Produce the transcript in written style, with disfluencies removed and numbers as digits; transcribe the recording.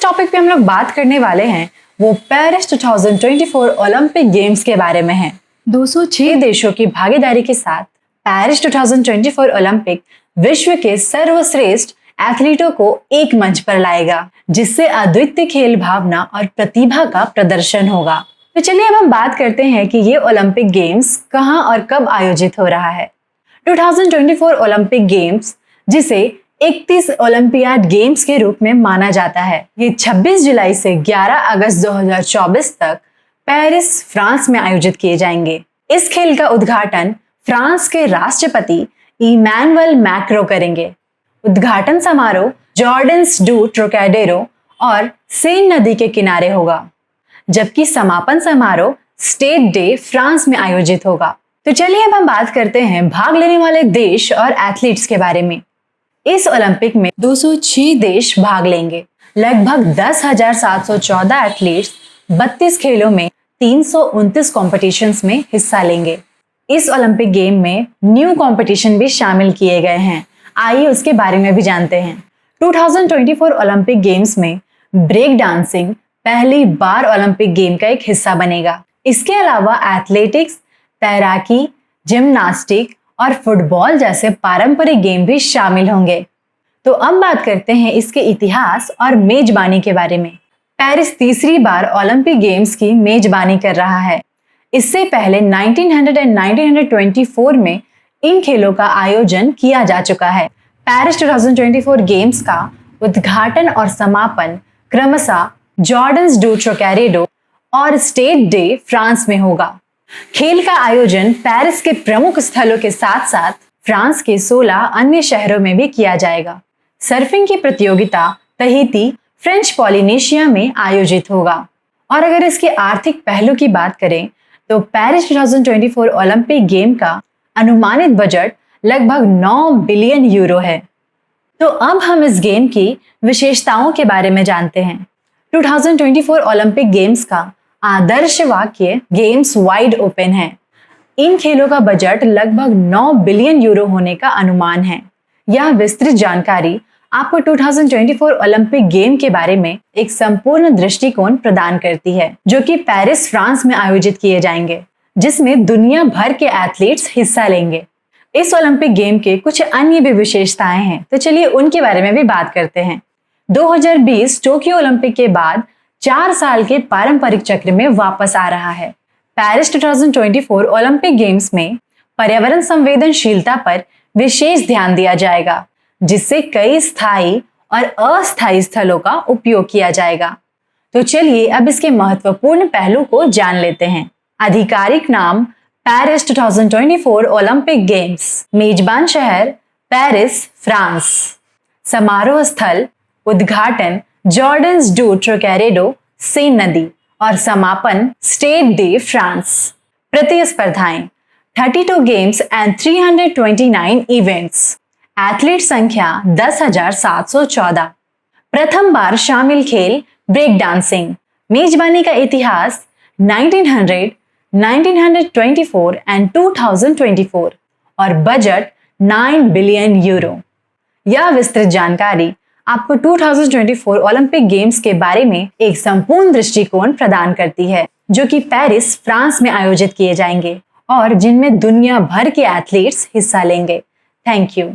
Topic पे हम लोग बात करने वाले हैं वो पेरिस 2024 ओलंपिक गेम्स के बारे में है। 206 देशों की भागीदारी के साथ पेरिस 2024 ओलंपिक विश्व के सर्वश्रेष्ठ एथलीटों को एक मंच पर लाएगा, जिससे अद्वितीय खेल भावना और प्रतिभा का प्रदर्शन होगा। तो चलिए अब हम बात करते हैं कि ये ओलंपिक गेम्स कहां और कब आयोजित हो रहा है। 2024 ओलंपिक गेम्स, जिसे 31 ओलंपियाड गेम्स के रूप में माना जाता है, ये 26 जुलाई से 11 अगस्त 2024 तक पेरिस, फ्रांस में आयोजित किए जाएंगे। इस खेल का उद्घाटन फ्रांस के राष्ट्रपति इमैनुअल मैक्रों करेंगे। उद्घाटन समारोह जॉर्डन्स डू ट्रोकैडेरो और सेन नदी के किनारे होगा, जबकि समापन समारोह स्टेड डे फ्रांस में आयोजित होगा। तो चलिए अब हम बात करते हैं भाग लेने वाले देश और एथलीट्स के बारे में। इस ओलंपिक में 206 देश भाग लेंगे। लगभग 10,714 एथलीट्स 32 खेलों में 329 कॉम्पिटिशन्स में हिस्सा लेंगे। इस ओलंपिक गेम में न्यू कॉम्पिटिशन भी शामिल किए गए हैं। आइए उसके बारे में भी जानते हैं। 2024 ओलंपिक गेम्स में ब्रेक डांसिंग पहली बार ओलंपिक गेम का एक हिस्सा बनेगा। इसके अलावा एथलेटिक्स, तैराकी, जिम्नास्टिक और फुटबॉल जैसे पारंपरिक गेम भी शामिल होंगे। तो अब बात करते हैं इसके इतिहास और मेजबानी के बारे में। पेरिस तीसरी बार ओलंपिक गेम्स की मेजबानी कर रहा है। इससे पहले 1900 और 1924 में इन खेलों का आयोजन किया जा चुका है। पेरिस 2024 गेम्स का उद्घाटन और समापन क्रमशः जॉर्डन्स डू ट्रोकैडेरो और स्टेड डे फ्रांस में होगा। खेल का आयोजन पेरिस के प्रमुख स्थलों के साथ साथ फ्रांस के 16 अन्य शहरों में भी किया जाएगा। सर्फिंग की प्रतियोगिता तहीती, फ्रेंच पॉलिनेशिया में आयोजित होगा। और अगर इसके आर्थिक पहलू की बात करें तो पेरिस 2024 ओलंपिक गेम का अनुमानित बजट लगभग 9 बिलियन यूरो है। तो अब हम इस गेम की विशेषताओं के बारे में जानते हैं। 2024 ओलंपिक गेम्स का आदर्श वाक्य गेम्स वाइड ओपन है। इन खेलों का बजट लगभग 9 बिलियन यूरो होने का अनुमान है। यह विस्तृत जानकारी आपको 2024 ओलंपिक गेम के बारे में एक संपूर्ण दृष्टिकोण प्रदान करती है, जो कि पेरिस, फ्रांस में आयोजित किए जाएंगे, जिसमें दुनिया भर के एथलीट्स हिस्सा लेंगे। इस ओलंपिक गेम के कुछ अन्य भी विशेषताएं हैं, तो चलिए उनके बारे में भी बात करते हैं। 2020 टोक्यो ओलंपिक के बाद 4 साल के पारंपरिक चक्र में वापस आ रहा है। पेरिस 2024 ओलंपिक गेम्स में पर्यावरण संवेदनशीलता पर विशेष ध्यान दिया जाएगा, जिससे कई स्थायी और अस्थायी स्थलों का उपयोग किया जाएगा। तो चलिए अब इसके महत्वपूर्ण पहलू को जान लेते हैं। आधिकारिक नाम पेरिस 2024 ओलंपिक गेम्स। मेजबान शहर पेरिस, फ्रांस। समारोह स्थल उद्घाटन जॉर्डन्स डू ट्रोकैडेरो, सेन नदी और समापन स्टेड डे फ्रांस। प्रतिस्पर्धाएं 32 गेम्स एंड 329 इवेंट्स। एथलीट संख्या 10,714। प्रथम बार शामिल खेल ब्रेक डांसिंग। मेजबानी का इतिहास 1900, 1924 एंड 2024 और बजट 9 बिलियन यूरो। यह विस्तृत जानकारी आपको 2024 ओलंपिक गेम्स के बारे में एक संपूर्ण दृष्टिकोण प्रदान करती है, जो कि पेरिस, फ्रांस में आयोजित किए जाएंगे और जिनमें दुनिया भर के एथलीट्स हिस्सा लेंगे। Thank you.